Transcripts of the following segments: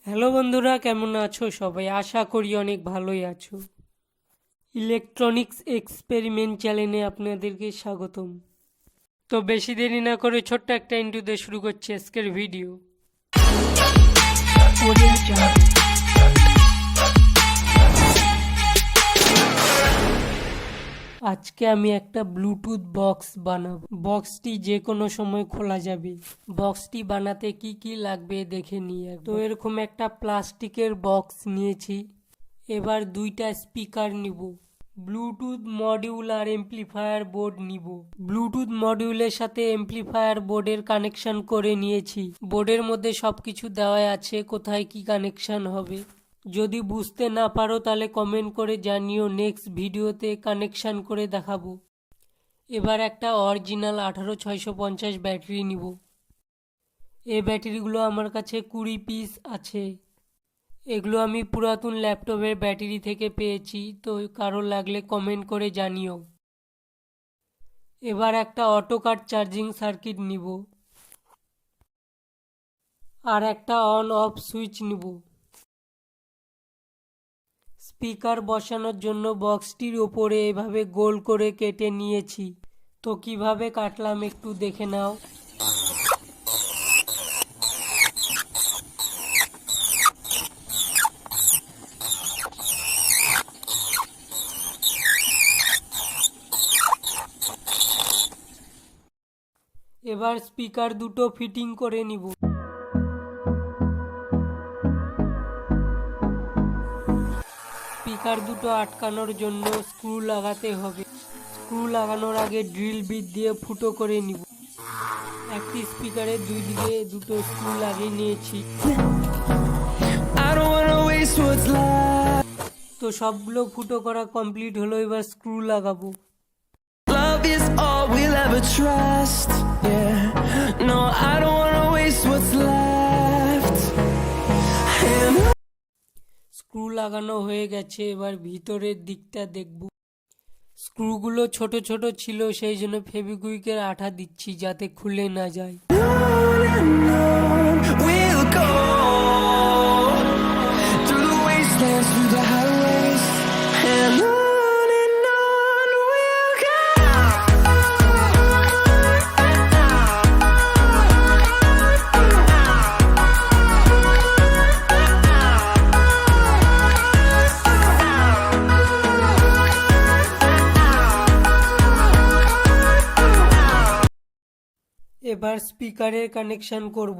Hello বন্ধুরা, কেমন আছো সবাই? আশা করি অনেক ভালোই আছো। ইলেকট্রনিক্স এক্সপেরিমেন্ট চ্যানেলে আপনাদেরকে স্বাগতম। তো বেশি দেরি না করে ছোট্ট একটা ইন্ট্রো দিয়ে শুরু করছি আজকের ভিডিও। আজকে আমি একটা ব্লুটুথ বক্স বানাবো। বক্সটি যে কোনো সময় খোলা যাবে। বক্সটি বানাতে কি কি লাগবে দেখে নিয়ে। তো এরকম একটা প্লাস্টিকের বক্স নিয়েছি। এবার দুইটা স্পিকার নিব। ব্লুটুথ মডিউল আর এমপ্লিফায়ার বোর্ড নিব। ব্লুটুথ মডিউলের সাথে এমপ্লিফায়ার বোর্ডের কানেকশন করে নিয়েছি। বোর্ডের মধ্যে সবকিছু দেওয়া আছে, কোথায় কি কানেকশন হবে। যদি বুঝতে না পারো তাহলে কমেন্ট করে জানিও, নেক্সট ভিডিওতে কানেকশন করে দেখাবো। এবার একটা অরিজিনাল 18650 ব্যাটারি নিব। এই ব্যাটারিগুলো আমার কাছে 20 পিস আছে। এগুলো আমি পুরাতন ল্যাপটপের ব্যাটারি থেকে পেয়েছি, তো কারো লাগলে কমেন্ট করে জানিও। এবার একটা অটো কাট চার্জিং সার্কিট নিব আর একটা অন অফ সুইচ নিব। স্পিকার বসানোর জন্য বক্সটির ওপরে এভাবে গোল করে কেটে নিয়েছি। তো কিভাবে কাটলাম একটু দেখে নাও। এবার স্পিকার দুটো ফিটিং করে নিব। স্পিকার দুটো আটকানোর জন্য স্ক্রু লাগাতে হবে। স্ক্রু লাগানোর আগে ড্রিল বিট দিয়ে ফুটো করে নিব। একটি স্পিকারের দুই দিকে দুটো স্ক্রু লাগিয়ে নিয়েছি। তো সবগুলো ফুটো করা কমপ্লিট হলো, এবার স্ক্রু লাগাবো। Love is all we'll ever trust. Yeah. No, I don't wanna waste what's left. And screw লাগানো হয়ে গেছে, এবার ভিতরের দিকটা দেখব। স্ক্রুগুলো ছোট ছোট ছিল, সেই জন্য ফেভিকুইকের আঠা দিচ্ছি যাতে খুলে না যায়। on we'll go through the wastelands, through the highways, and on we'll go. এবার স্পিকারের কানেকশন করব।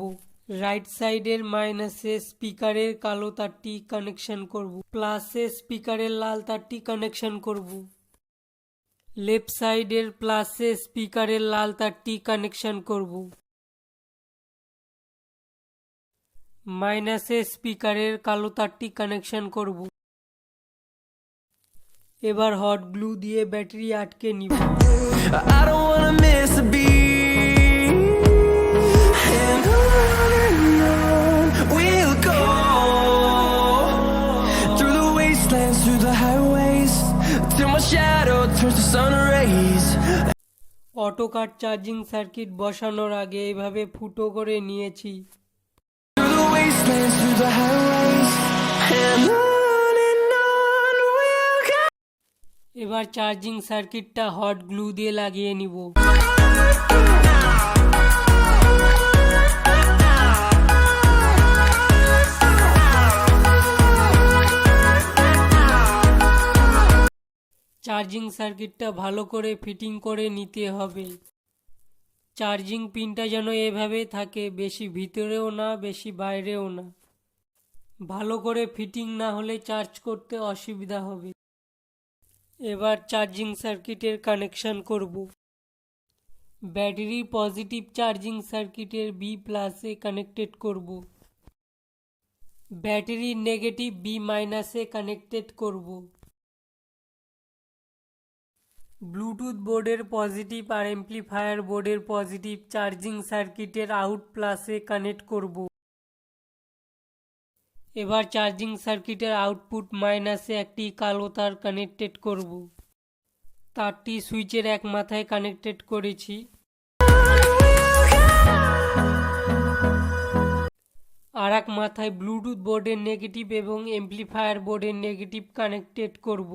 রাইট সাইডের মাইনাসে স্পিকারের কালো তারটি কানেকশন করব। প্লাসে স্পিকারের লাল তারটি কানেকশন করব। লেফট সাইডের প্লাসে স্পিকারের লাল তারটি কানেকশন করব। মাইনাসে স্পিকারের কালো তারটি কানেকশন করব। এবার হট গ্লু দিয়ে ব্যাটারি আটকে নিব। I don't wanna miss a beat. And on we'll go through the wastelands, through the highways, till my shadow turns to sun rays. Auto cut charging circuit বসানোর আগে এভাবে ফুটো করে নিয়েছি। Through the wastelands, through the highways, and on we'll go. এবার charging সার্কিটটা hot glue দিয়ে লাগিয়ে নিব। চার্জিং সার্কিটটা ভালো করে ফিটিং করে নিতে হবে। চার্জিং পিনটা যেন এভাবে থাকে, বেশি ভিতরেও না বেশি বাইরেও না। ভালো করে ফিটিং না হলে চার্জ করতে অসুবিধা হবে। এবার চার্জিং সার্কিটের কানেকশন করব। ব্যাটারি পজিটিভ চার্জিং সার্কিটের বি প্লাসে কানেক্টেড করব। ব্যাটারি নেগেটিভ বি মাইনাসে কানেক্টেড করব। ব্লুটুথ বোর্ডের পজিটিভ আর এমপ্লিফায়ার বোর্ডের পজিটিভ চার্জিং সার্কিটের আউট প্লাসে কানেক্ট করব। এবার চার্জিং সার্কিটের আউটপুট মাইনাসে একটি কালো তার কানেক্টেড করব। তারটি সুইচের এক মাথায় কানেক্টেড করেছি। আর এক মাথায় ব্লুটুথ বোর্ডের নেগেটিভ এবং এমপ্লিফায়ার বোর্ডের নেগেটিভ কানেক্টেড করব।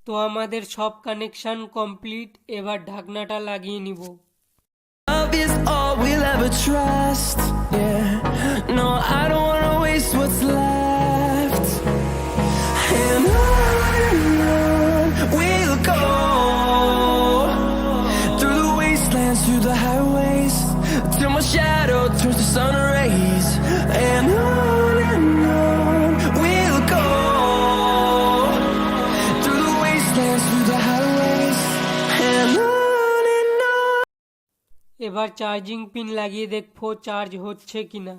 তো আমাদের সব কানেকশন কমপ্লিট, এবার ঢাকনাটা লাগিয়ে নিব। Love is all we'll ever trust. Yeah, no, I don't wanna waste what's left. And on we'll go, through the wastelands, through the highways, till my shadow turns to sun rays. And on we'll go, through the wastelands, through the highways, and on. এবার charging pin লাগিয়ে দেখবো charge হচ্ছে কিনা।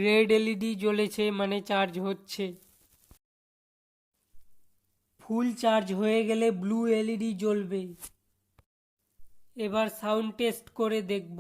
Red LED জ্বলেছে, মানে charge হচ্ছে। Full charge হয়ে গেলে blue LED জ্বলবে। এবার সাউন্ড টেস্ট করে দেখব।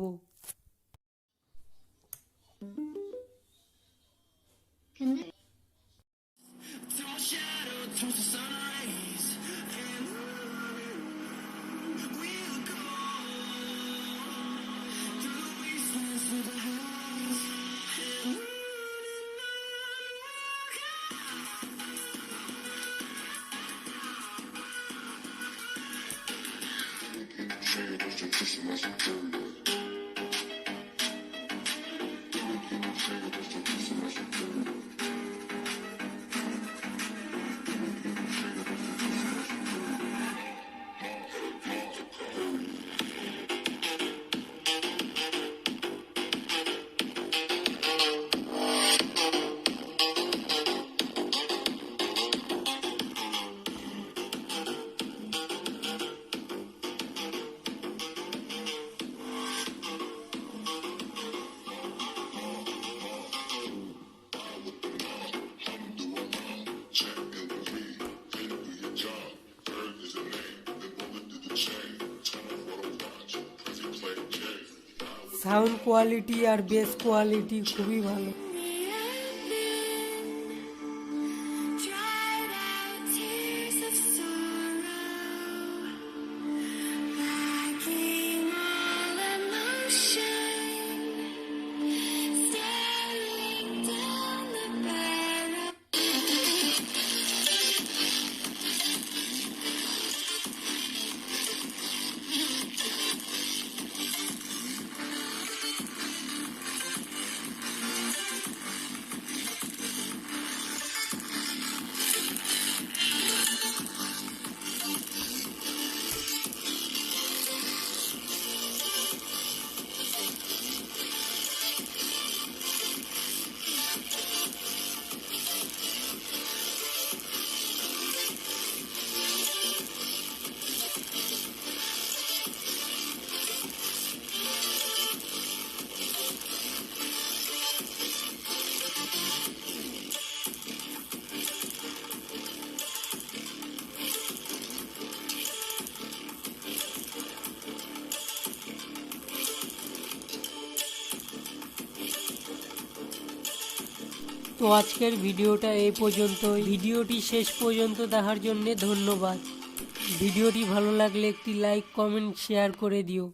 সাউন্ড কোয়ালিটি আর বেস কোয়ালিটি খুবই ভালো। Dried out tears of sorrow, lacking all emotion, staring down the barrel. তো আজকের ভিডিওটা এই পর্যন্তই। ভিডিওটি শেষ পর্যন্ত দেখার জন্য ধন্যবাদ। ভিডিওটি ভালো লাগলে একটি লাইক, কমেন্ট, শেয়ার করে দিও।